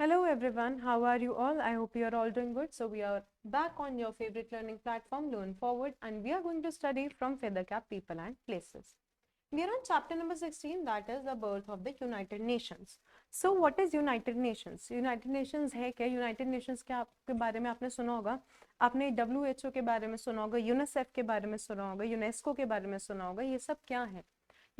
Hello everyone, how are you all? I hope you are all doing good. So we are back on your favorite learning platform, Learn Forward, and we are going to study from Feathercap People and Places. We are on chapter number 16, that is the birth of the United Nations. So what is United Nations? United Nations है क्या? United Nations के आपके बारे में आपने सुना होगा, आपने WHO के बारे में सुना होगा, UNICEF के बारे में सुना होगा, UNESCO के बारे में सुना होगा. ये सब क्या है?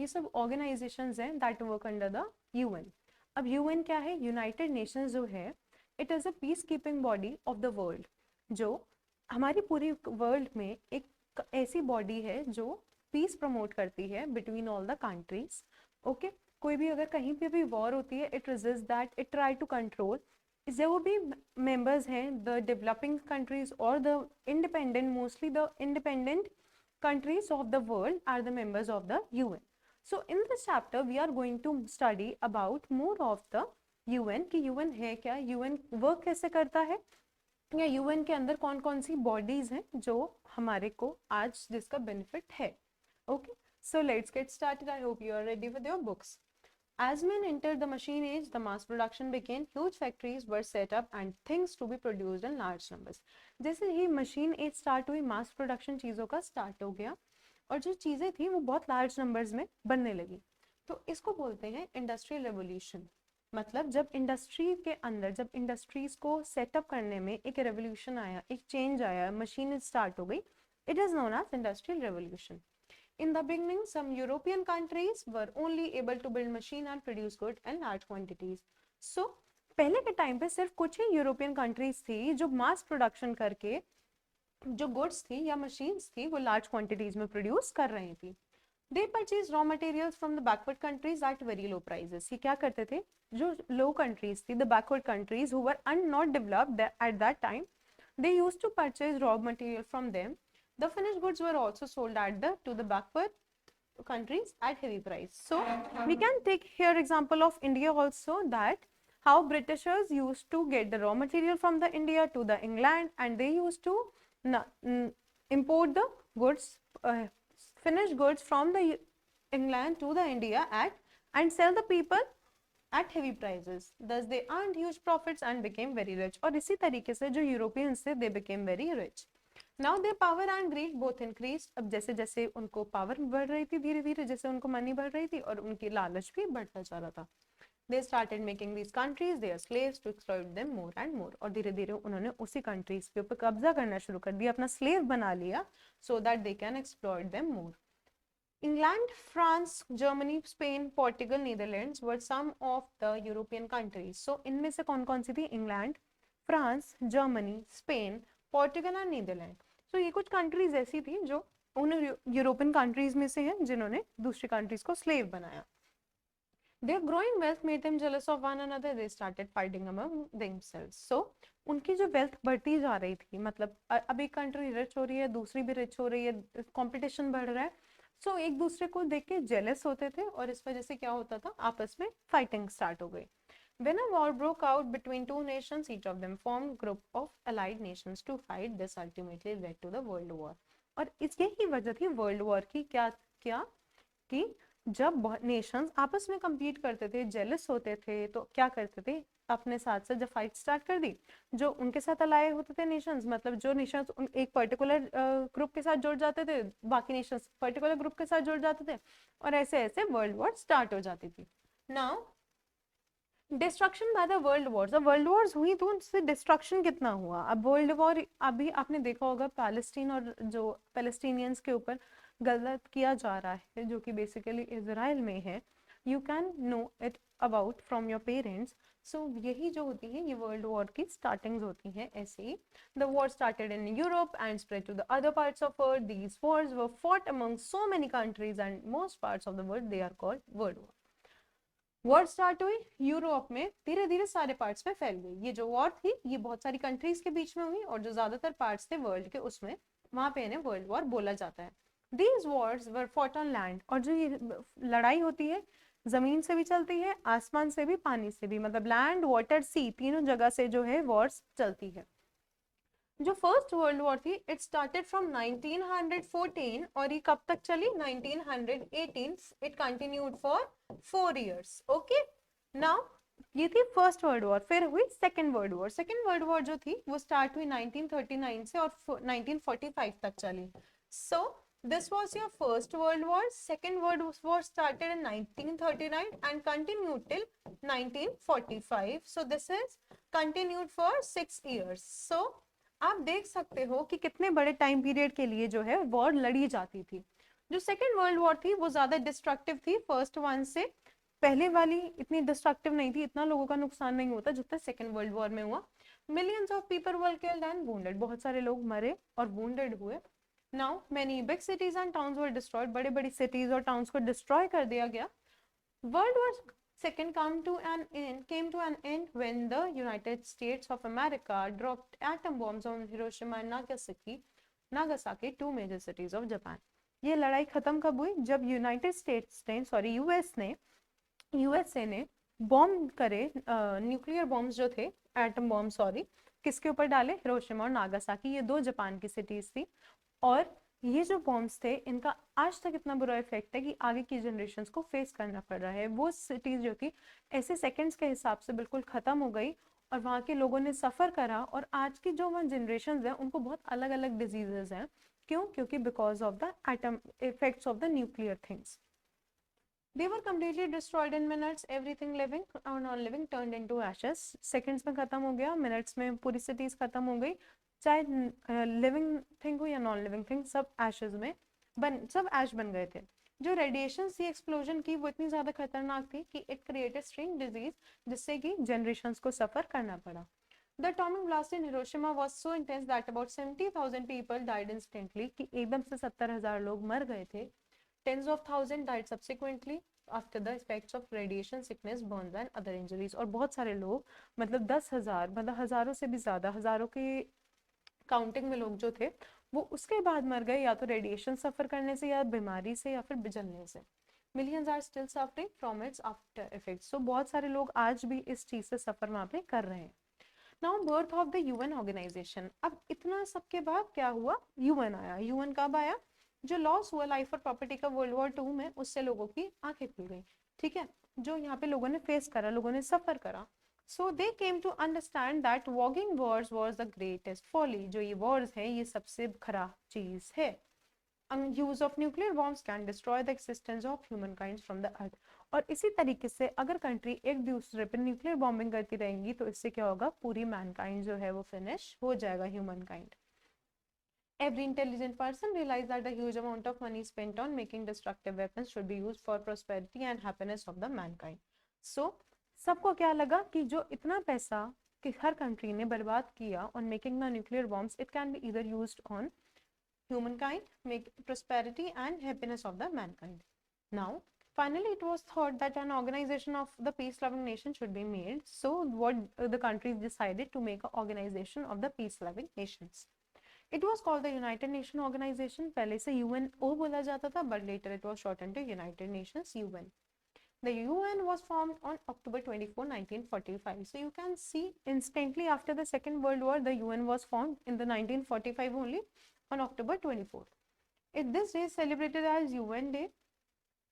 ये सब ऑर्गेनाइजेशंस हैं that work under the UN. अब UN क्या है? यूनाइटेड नेशंस जो है it is a peace keeping body of the world, जो हमारी पूरी वर्ल्ड में एक ऐसी बॉडी है जो पीस प्रमोट करती है between all the countries. Okay, कोई भी अगर कहीं पे भी वॉर होती है it resist that, it try to control. जो भी मेंबर्स हैं द डेवलपिंग कंट्रीज और the independent, mostly the independent countries of the world are the members of the UN. So in this chapter we are going to study about more of the UN कि UN है क्या, UN work कैसे करता है, या UN के अंदर कौन कौन सी बॉडीज हैं जो हमारे को आज जिसका बेनिफिट है. Okay, so let's get started. I hope you are ready with your books. As men entered the machine age, the mass production began. Huge factories were set up and things to be produced in large numbers. जैसे ही machine as start हुई, mass production चीज़ों का start हो गया और जो चीज़ें थी वो बहुत लार्ज नंबर्स में बनने लगी. तो इसको बोलते हैं इंडस्ट्रियल रेवोल्यूशन. मतलब जब इंडस्ट्री के अंदर, जब इंडस्ट्रीज को सेटअप करने में एक रेवोल्यूशन आया, एक चेंज आया, मशीन स्टार्ट हो गई, it is known as industrial revolution. In the beginning, some European countries were only able to build machine and produce good in large quantities. So, पहले के टाइम पे सिर्फ कुछ ही यूरोपियन कंट्रीज थी जो मास प्रोडक्शन करके जो गुड्स थी या मशीन्स थी वो लार्ज क्वांटिटीज में प्रोड्यूस कर रही थी. They purchased raw materials from the backward countries at very low prices. ये क्या करते थे? जो लो कंट्रीज थी, the backward countries who were not developed at that time, they used to purchase raw material from them. The finished goods were also sold to the backward countries at heavy price. So we can take here example of India also, that how Britishers used to get the raw material from the India to the England, and they used to import the goods, finished goods from the England to the India and sell the people at heavy prices. Thus they earned huge profits and became very rich. और इसी तरीके से जो Europeans थे they became very rich. Now their power and greed both increased. अब जैसे जैसे उनको पावर बढ़ रही थी, धीरे धीरे जैसे उनको मनी बढ़ रही थी और उनकी लालच भी बढ़ता जा रहा था, they started making these countries their slaves to exploit them more and more. और धीरे धीरे उन्होंने उसी कंट्रीज के ऊपर कब्जा करना शुरू कर दिया, अपना स्लेव बना लिया, so that they can exploit them more. England, France, Germany, Spain, Portugal, Netherlands were some of the European countries. So इनमें से कौन कौन सी थी? England, France, Germany, Spain, Portugal और नीदरलैंड. तो ये कुछ कंट्रीज ऐसी थी जो उन यूरोपियन कंट्रीज में से हैं जिन्होंने दूसरी कंट्रीज को स्लेव बनाया. Their growing wealth made them jealous of one another. They started fighting among themselves. So उनकी जो वेल्थ बढ़ती जा रही थी, मतलब अब एक कंट्री रिच हो रही है, दूसरी भी रिच हो रही है, कंपटीशन बढ़ रहा है, सो एक दूसरे को देख के जेलस होते थे और इस वजह से क्या होता था, आपस में फाइटिंग स्टार्ट हो गई. When a war broke out between two nations, each of them formed group of allied nations to fight. This ultimately led to the World War. और इस यही वजह थी वर्ल्ड वॉर की. क्या क्या कि जब नेशंस आपस में compete करते थे, जेलस होते थे, तो क्या करते थे, अपने साथ साथ जब फाइट स्टार्ट कर दी, जो उनके साथ अलाय होते थे नेशंस, मतलब जो नेशंस एक पर्टिकुलर ग्रुप के साथ जुड़ जाते थे, बाकी नेशंस पर्टिकुलर ग्रुप के साथ जुड़ जाते थे और ऐसे ऐसे वर्ल्ड वॉर स्टार्ट हो जाती थी. Now destruction by the world Wars. अब वर्ल्ड वॉर्स हुई तो उनसे डिस्ट्रक्शन कितना हुआ. अब वर्ल्ड वॉर अभी आपने देखा होगा पैलेस्टीन और जो पैलेस्टीनियंस के ऊपर गलत किया जा रहा है, जो कि बेसिकली इजराइल में है. You can know it about from your parents. So यही जो होती है ये वर्ल्ड वॉर की स्टार्टिंग्स होती हैं ऐसे ही. The war started in Europe and spread to the other parts of earth. These wars were fought among so many countries and most parts of the world. They are called world war. War start हुई Europe में, धीरे धीरे सारे parts में फैल गई. ये जो वॉर थी ये बहुत सारी कंट्रीज के बीच में हुई और जो ज्यादातर पार्ट्स थे वर्ल्ड के उसमें, वहां पे इन्हें वर्ल्ड वॉर बोला जाता है. These wars were fought on land. और जो ये लड़ाई होती है जमीन से भी चलती है, आसमान से भी, पानी से भी, मतलब लैंड, वाटर, सी, तीनों जगह से जो है वॉर्स चलती है. जो फर्स्ट वर्ल्ड वॉर थी इट स्टार्टेड फ्रॉम 1914 और ये कब तक चली? 1918. It continued for 4 years. Okay, now ये थी फर्स्ट वर्ल्ड वॉर। फिर हुई second world war. Second world war जो थी वो स्टार्ट हुई 1939 से और 1945 तक चली। So this was your first world war. Second world war started in 1939 and continued till 1945। So this is continued for 6 years। सो आप देख सकते हो कि कितने बड़े टाइम पीरियड के लिए जो है वॉर लड़ी जाती थी। जो सेकेंड वर्ल्ड वॉर थी वो ज्यादा डिस्ट्रक्टिव थी फर्स्ट वन से। पहले वाली इतनी डिस्ट्रक्टिव नहीं थी, इतना लोगों का नुकसान नहीं होता जितना सेकेंड वर्ल्ड वॉर में हुआ। Millions of people were killed and wounded, बहुत सारे लोग मरे और वुंडेड हुए। Now many big cities and towns were destroyed, बड़े बड़ी सिटीज और टाउन्स को डिस्ट्रॉय कर दिया गया। World war second came to an end when the United States of America dropped atom bombs on Hiroshima and Nagasaki, two major cities of Japan। ये लड़ाई खत्म कब हुई? जब यूएसए ने बॉम्ब करे, न्यूक्लियर बॉम्ब्स जो थे, एटम बॉम्ब सॉरी, किसके ऊपर डाले? हिरोशिमा और नागासाकी, ये दो जापान की सिटीज थी। और ये जो बॉम्ब्स थे इनका आज तक इतना बुरा इफेक्ट है कि आगे की जनरेशन्स को फेस करना पड़ रहा है। वो सिटीज जो थी ऐसे सेकंड्स के हिसाब से बिल्कुल खत्म हो गई और वहाँ के लोगों ने सफर करा। और आज की जो जनरेशन है उनको बहुत अलग अलग डिजीजेस हैं। क्यों? क्योंकि because of the atom effects of the nuclear things. They were completely destroyed in minutes. Everything living or non-living turned into ashes. Seconds में खत्म हो गया, minutes में पूरी cities खत्म हो गई। चाहे living thing हो या non-living thing, सब ashes में सब ash बन गए थे। जो रेडिएशन सी एक्सप्लोजन की वो इतनी ज्यादा खतरनाक थी कि इट क्रिएटेड स्ट्रेन डिजीज, जिससे कि जनरेशंस को सफर करना पड़ा। The atomic blast in Hiroshima was so intense that about 70,000 people died instantly, कि एकदम से 70,000 लोग मर गए थे। Tens of thousands died subsequently after the effects of radiation sickness, burns and other injuries। और बहुत सारे लोग, मतलब 10,000, मतलब हजारों से भी ज्यादा, हजारों के काउंटिंग में लोग जो थे वो उसके बाद मर गए, या तो रेडिएशन सफर करने से, या बीमारी से, या फिर जलने से। Millions are still suffering from its after effects. So बहुत सारे लोग आज भी इस चीज से सफर वहां पे कर रहे हैं। Now birth of the UN organization. अब इतना सबके बाद क्या हुआ? यूएन आया। यूएन कब आया? जो लॉस हुआ लाइफ और प्रॉपर्टी का वर्ल्ड वॉर 2 में, उससे लोगों की आंखें खुल गई। ठीक है, जो यहाँ पे लोगों ने फेस करा, लोगों ने सफर करा। So they came to understand that waging wars was the greatest folly. जो ये वॉर्स है ये सबसे खराब चीज है। Use of nuclear bombs can destroy the existence of humankind from the earth. और इसी तरीके से अगर कंट्री एक दूसरे पर न्यूक्लियर बॉम्बिंग करती रहेंगी तो इससे क्या होगा? पूरी मैनकाइंड जो है वो फिनिश हो जाएगा, human kind. Every intelligent person realized that the huge amount of money spent on making destructive weapons should be used for prosperity and happiness of the mankind. So, सबको क्या लगा कि जो इतना पैसा कि हर कंट्री ने बर्बाद किया on making the nuclear bombs, it can be either used on humankind, make prosperity and happiness of the mankind. Now, finally, it was thought that an organization of the peace-loving nation should be made. So, what the countries decided to make an organization of the peace-loving nations. It was called the United Nations Organization. पहले से UNO बोला जाता था, but later it was shortened to United Nations UN. The UN was formed on October 24, 1945. So you can see instantly after the Second World War, the UN was formed in the 1945 only on October 24. This day is celebrated as UN Day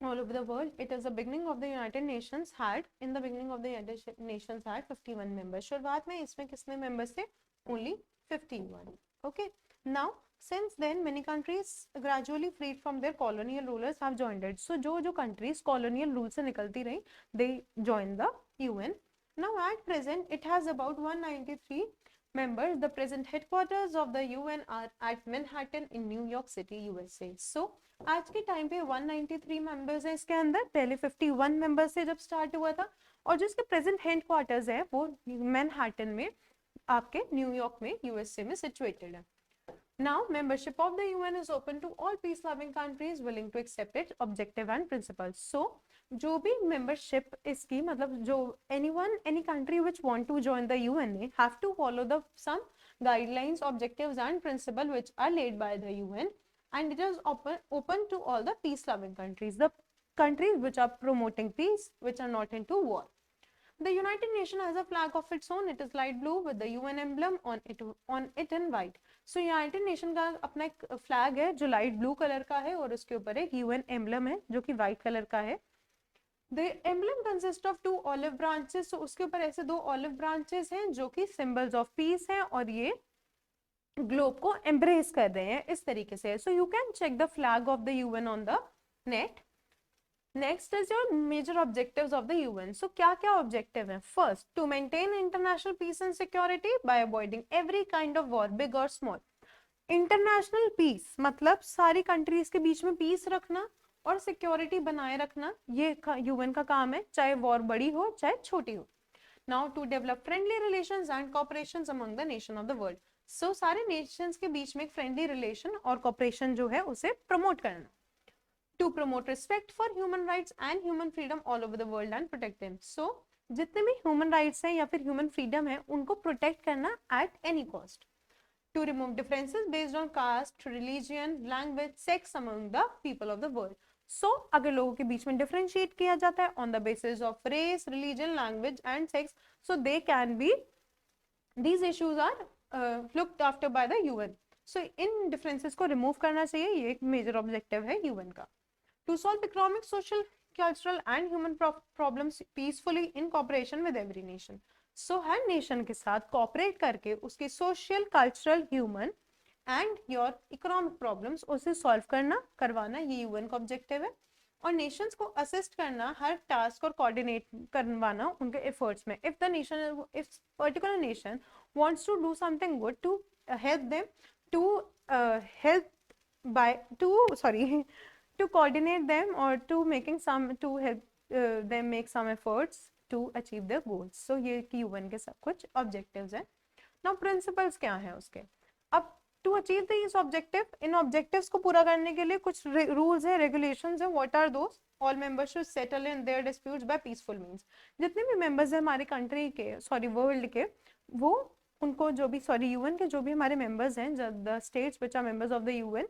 all over the world. It is the beginning of the United Nations had, in the beginning of the United Nations had 51 members. शुरुआत में इसमें कितने members थे? Only 51. Okay. Now, since then, many countries gradually freed from their colonial rulers have joined it. So, जो countries colonial rule से निकलती रही, they joined the UN. Now, at present, it has about 193 members. The present headquarters of the UN are at Manhattan in New York City, USA. So, आज के time पे 193 members है इसके अंदर। पहले 51 मेंबर्स से जब स्टार्ट हुआ था, और जो इसके प्रेजेंट हेडक्वार्टर्स है वो मैनहट्टन में, आपके न्यूयॉर्क में, यूएसए में सिचुएटेड है। Now, membership of the UN is open to all peace-loving countries willing to accept its objective and principles. So, जो भी membership इसकी, मतलब जो anyone, any country which want to join the UN have to follow the some guidelines, objectives and principles which are laid by the UN, and it is open to all the peace-loving countries, the countries which are promoting peace, which are not into war. The United Nations has a flag of its own. It is light blue with the UN emblem on it in white. So United nation का अपना एक flag है जो light blue colour का है, और उसके ऊपर एक यूएन एम्बलम है जो कि व्हाइट कलर का है। The emblem consists of two olive branches. So उसके ऊपर ऐसे दो olive branches हैं जो कि symbols of peace हैं और ये ग्लोब को एम्ब्रेस कर रहे हैं इस तरीके से. So you can check the flag of the UN on the net. Next is your major objectives of the UN. So क्या क्या objective है? First, to maintain international peace and security by avoiding every kind of war, big or small. International peace मतलब सारी countries के बीच में piece रखना और security बनाए रखना, ये यूएन का काम है, चाहे वॉर बड़ी हो चाहे छोटी हो. Now to develop friendly relations and cooperation among the nation of the world. So सारे नेशंस के बीच में एक फ्रेंडली रिलेशन और कोऑपरेशन जो है उसे प्रमोट करना. To promote respect for human rights and human freedom all over the world and protect them. So जितने भी ह्यूमन राइट्स हैं या फिर ह्यूमन फ्रीडम है उनको प्रोटेक्ट करना at any cost. To remove differences based on caste, religion, language, sex among the people of the world. So, अगर लोगों के बीच में differentiate किया जाता है on the basis of race, religion, language and sex, so they can be, these issues are looked after by the UN. So, in differences को remove करना चाहिए, ये एक major objective है UN का. To solve economic, social, cultural and human problems peacefully in cooperation with every nation. So her nation के साथ cooperate करके उसके social, cultural, human and your economic problems उसे सॉल्व करवाना ये यूएन का ऑब्जेक्टिव है. और नेशंस को असिस्ट करना, हर टास्क और कोऑर्डिनेट करवाना उनके एफर्ट्स में. If particular nation wants to do something good, to help them, to coordinate them or to help them make some efforts to achieve their goals. So ये UN के सब कुछ objectives हैं. Now principles क्या हैं उसके? अब to achieve these objective, in objectives को पूरा करने के लिए कुछ rules है, regulations है. What are those? All members should settle in their disputes by peaceful means. जितने भी members हैं हमारे country के, world के, वो उनको जो भी UN के जो भी हमारे members हैं, the states which are members of the UN,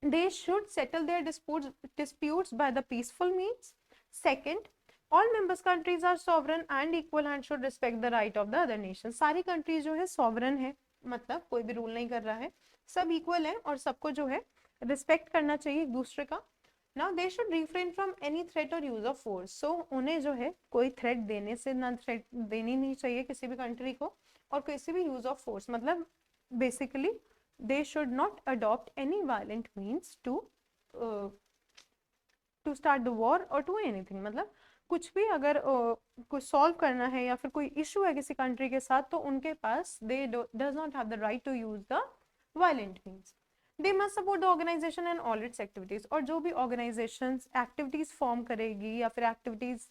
they should settle their disputes by the peaceful means. Second, all members countries are sovereign and equal and should respect the right of the other nations. सारी countries जो है sovereign है, मतलब कोई भी rule नहीं कर रहा है, सब equal है और सबको जो है respect करना चाहिए एक दूसरे का. Now they should refrain from any threat or use of force. So उन्हें जो है कोई threat देने से ना, threat देनी नहीं चाहिए किसी भी country को, और किसी भी use of force मतलब basically they should not adopt any violent means to start the war or to anything. मतलब कुछ भी अगर कुछ सॉल्व करना है या फिर कोई इशू है किसी कंट्री के साथ, तो उनके पास they does not have the right to use the violent means. They must support the organisation and all its activities. और जो भी ऑर्गेनाइजेशंस एक्टिविटीज फॉर्म करेगी या फिर एक्टिविटीज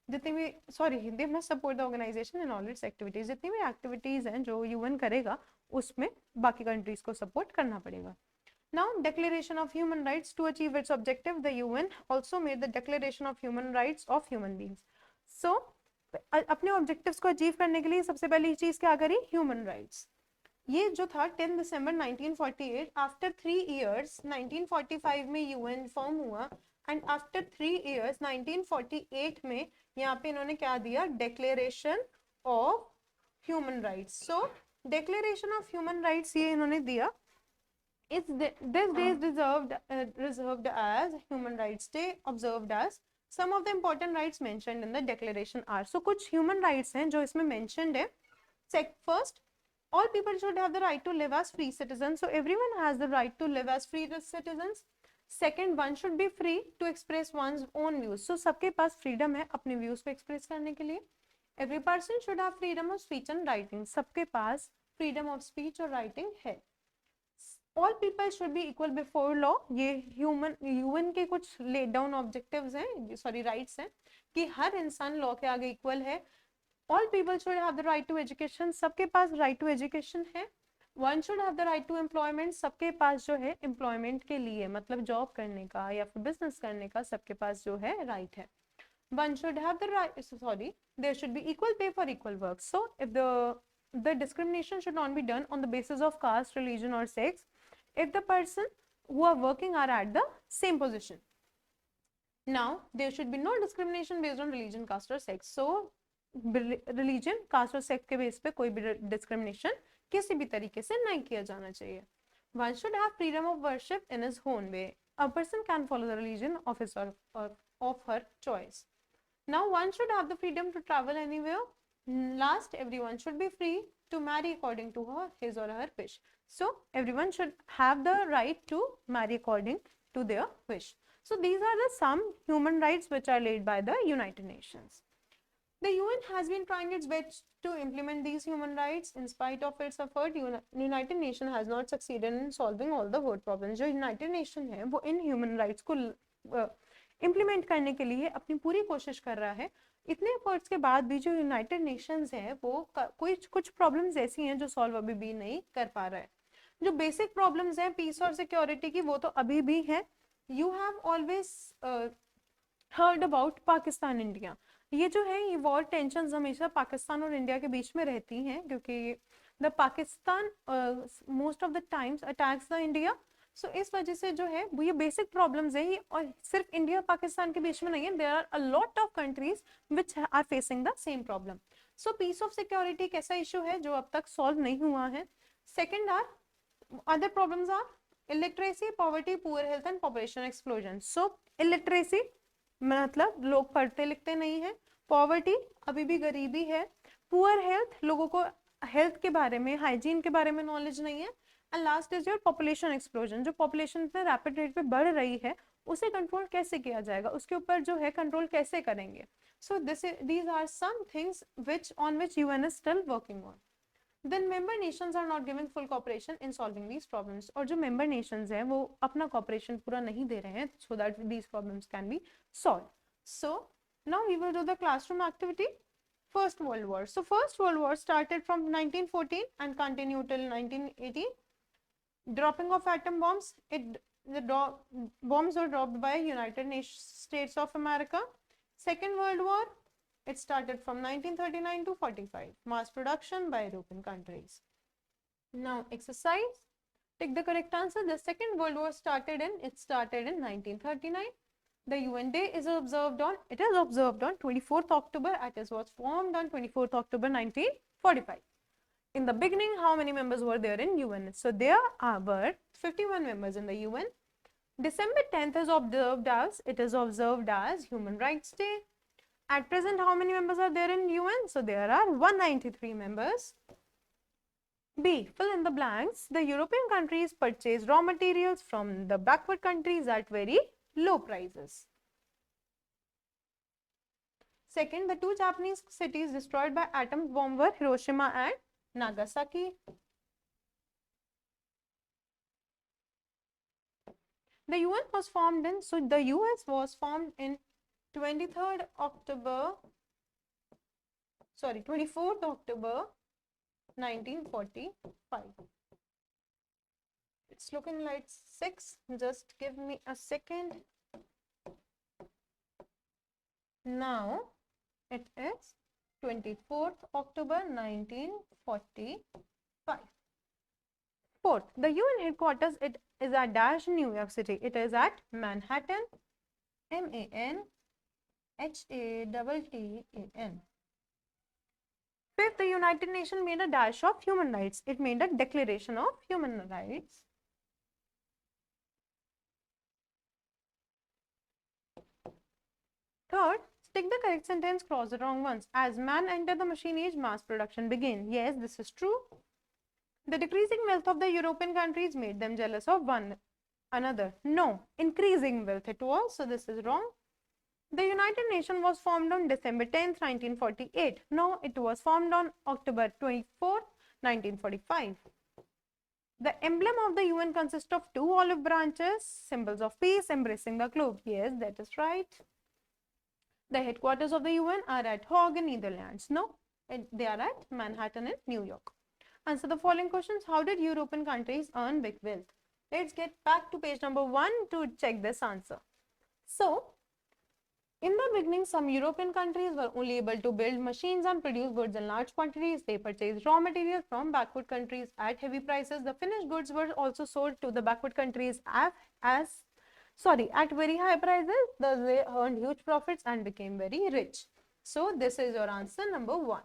जितनी भी they must support the organisation and all its activities. जितनी भी एक्टिविटीज हैं जो यूएन करेगा उसमें बाकी कंट्रीज को सपोर्ट करना पड़ेगा. Now, Declaration of Human Rights. To achieve its objective, the UN also made the Declaration of Human Rights of Human Beings. So, अपने objectives को achieve करने के लिए सबसे पहली चीज क्या करी? Human Rights. ये जो था 10 दिसंबर 1948, आफ्टर 3 years 1945 में UN फॉर्म हुआ, एंड आफ्टर 3 years 1948 में यहाँ पे इन्होंने क्या दिया? Declaration of Human Rights. So, Declaration of Human Rights ये इन्होंने दिया. This day is reserved as Human Rights Day, observed as. Some of the important rights mentioned in the declaration are. So कुछ human rights हैं जो इसमें mentioned है. First, all people should have the right to live as free citizens. So everyone has the right to live as free citizens. Second, one should be free to express one's own views. So सबके पास freedom है अपने views को express करने के लिए. Every person should have freedom of speech and writing. सबके पास freedom of speech और writing है. All people should be equal before law. ये UN के कुछ laid down objectives हैं, rights हैं, कि हर इंसान law के आगे equal है. All people should have the right to education. सबके पास right to education है. One should have the right to employment. सबके पास जो है employment के लिए मतलब job करने का या फिर business करने का सबके पास जो है right है. One should have the right, there should be equal pay for equal work. So if the discrimination should not be done on the basis of caste, religion or sex, if the person who are working are at the same position. Now, there should be no discrimination based on religion, caste or sex. So, religion, caste और sex के base पे कोई भी discrimination किसी भी तरीके से नहीं किया जाना चाहिए. One should have freedom of worship in his own way. A person can follow the religion of his or of her choice. Now one should have the freedom to travel anywhere. Last, everyone should be free to marry according to his or her wish. So everyone should have the right to marry according to their wish. So these are the some human rights which are laid by the United Nations. The UN has been trying its best to implement these human rights. In spite of its effort, United Nations has not succeeded in solving all the world problems. जो United Nation है वो इन human rights को implement करने के लिए अपनी पूरी कोशिश कर रहा है. इतने एफर्ट्स के बाद भी जो यूनाइटेड नेशंस है वो कुछ प्रॉब्लम्स ऐसी हैं जो सॉल्व अभी भी नहीं कर पा रहा है. जो बेसिक प्रॉब्लम्स हैं पीस और सिक्योरिटी की वो तो अभी भी है. You have always heard about Pakistan India. ये जो है ये वॉर टेंशन हमेशा पाकिस्तान और इंडिया के बीच में रहती हैं क्योंकि the Pakistan most of the times attacks the India. So इस वजह से जो है वो ये बेसिक प्रॉब्लम्स है. ये और सिर्फ इंडिया पाकिस्तान के बीच में नहीं है. There are a lot of countries which are facing the same problem. So peace of security एक ऐसा इशू है जो अब तक सॉल्व नहीं हुआ है. Second are other problems are illiteracy, poverty, poor health and population explosion. So illiteracy मतलब लोग पढ़ते लिखते नहीं है. पॉवर्टी अभी भी गरीबी है. पुअर हेल्थ लोगों को हेल्थ के बारे में हाइजीन के बारे में नॉलेज नहीं है. And last is your population explosion. जो पॉपुलेशन इतने रैपिड रेट पे बढ़ रही है उसे कंट्रोल कैसे किया जाएगा, उसके ऊपर जो है कंट्रोल कैसे करेंगे. So these are some things which on which UN is still working on. Then member nations are not giving full cooperation in solving these problems. और जो member nations हैं वो अपना cooperation पूरा नहीं दे रहे हैं so that these problems can be solved. So now we will do the classroom activity. First World War. So First World War started from 1914 and continued till 1918. Dropping of atom bombs. Bombs were dropped by United States of America. Second World War. It started from 1939 to 45. Mass production by European countries. Now exercise. Take the correct answer. The Second World War started in 1939. The UN Day is observed on 24th October. It was formed on 24th October 1945. In the beginning, how many members were there in UN? So there were 51 members in the UN. December 10th is observed as Human Rights Day. At present, how many members are there in UN? So there are 193 members. B. Fill in the blanks. The European countries purchase raw materials from the backward countries at very low prices. Second, the two Japanese cities destroyed by atom bomb were Hiroshima and Nagasaki. The UN was formed in, so the US was formed in 24th October 1945. It's looking like 6. Just give me a second. Now it is 24th October 1945. Fourth, the UN headquarters it is at dash New York City. It is at Manhattan. MANHATTAN. Fifth, the United Nations made a dash of human rights. It made a declaration of human rights. Third, stick the correct sentence, cross the wrong ones. As man entered the machine age, mass production began. Yes, this is true. The decreasing wealth of the European countries made them jealous of one another. No, increasing wealth it was, so this is wrong. The United Nations was formed on December 10th, 1948. No, it was formed on October 24th, 1945. The emblem of the UN consists of two olive branches, symbols of peace embracing the globe. Yes, that is right. The headquarters of the UN are at Hague, Netherlands. No, they are at Manhattan in New York. Answer the following questions. How did European countries earn big wealth? Let's get back to page number 1 to check this answer. So, in the beginning, some European countries were only able to build machines and produce goods in large quantities. They purchased raw materials from backward countries at heavy prices. The finished goods were also sold to the backward countries at very high prices. Thus, they earned huge profits and became very rich. So, this is your answer number 1.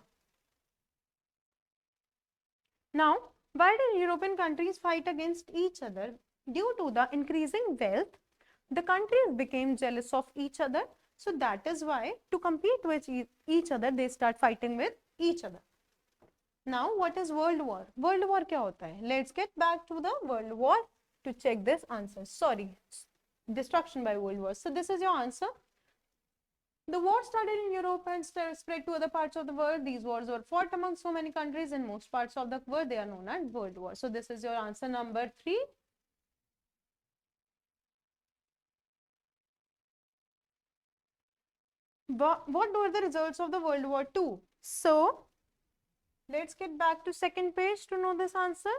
Now, why did European countries fight against each other? Due to the increasing wealth, the countries became jealous of each other. So that is why to compete with each other, they start fighting with each other. Now, what is World War? World War क्या होता है? Let's get back to the World War to check this answer. Sorry, destruction by World War. So this is your answer. The war started in Europe and spread to other parts of the world. These wars were fought among so many countries in most parts of the world. They are known as World War. So this is your answer number 3. What were the results of the World War II? So let's get back to second page to know this answer.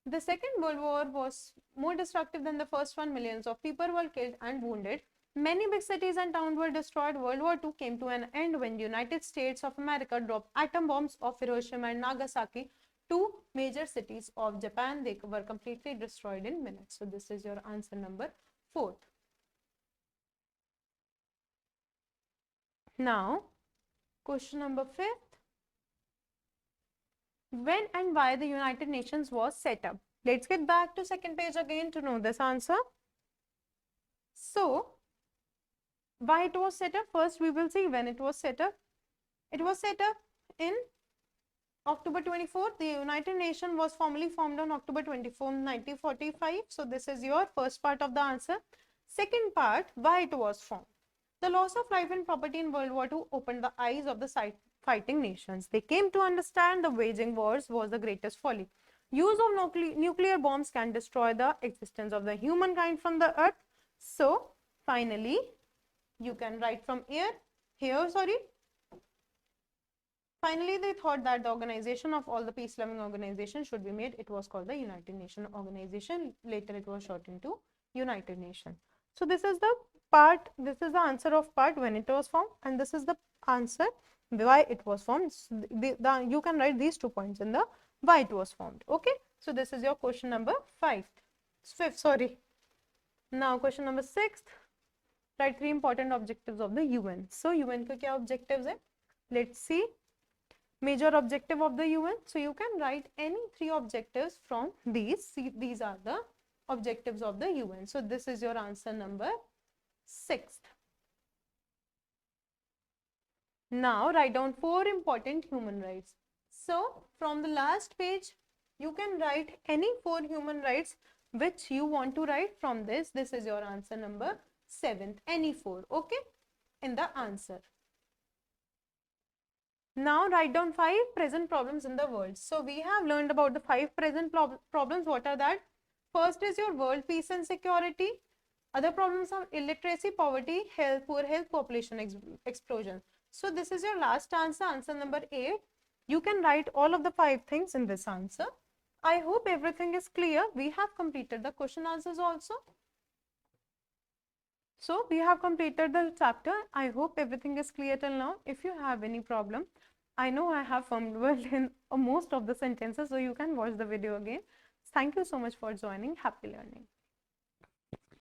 The Second World War was more destructive than the first one. Millions of people were killed and wounded. Many big cities and towns were destroyed. World War II came to an end when the United States of America dropped atom bombs of Hiroshima and Nagasaki, two major cities of Japan. They were completely destroyed in minutes. So this is your answer number 4. Now, question number 5. When and why the United Nations was set up? Let's get back to second page again to know this answer. So, why it was set up? First, we will see when it was set up. It was set up in October 24th. The United Nations was formally formed on October 24, 1945. So, this is your first part of the answer. Second part, why it was formed. The loss of life and property in World War II opened the eyes of the fighting nations. They came to understand the waging wars was the greatest folly. Use of nuclear bombs can destroy the existence of the humankind from the earth. So, finally, you can write from here. Finally, they thought that the organization of all the peace-loving organizations should be made. It was called the United Nations Organization. Later, it was shortened to United Nations. So, this is the part, this is the answer of part when it was formed, and this is the answer why it was formed. You can write these 2 points in the why it was formed. Okay. So, this is your question number 5th, sorry. Now, question number 6th. Write 3 important objectives of the UN. So, UN के क्या objectives है? Let's see. Major objective of the UN. So, you can write any 3 objectives from these. See, these are the objectives of the UN. So, this is your answer number 6th. Now, write down 4 important human rights. So, from the last page, you can write any 4 human rights which you want to write from this. This is your answer number 7th, any 4, okay, in the answer. Now write down 5 present problems in the world. So we have learned about the 5 present problems. What are that? First is your world peace and security. Other problems are illiteracy, poverty, health, poor health, population explosion. So this is your last answer, answer number 8. You can write all of the 5 things in this answer. I hope everything is clear. We have completed the question answers also. So we have completed the chapter. I hope everything is clear till now. If you have any problem, I know I have fumbled in most of the sentences, so you can watch the video again. Thank you so much for joining. Happy learning.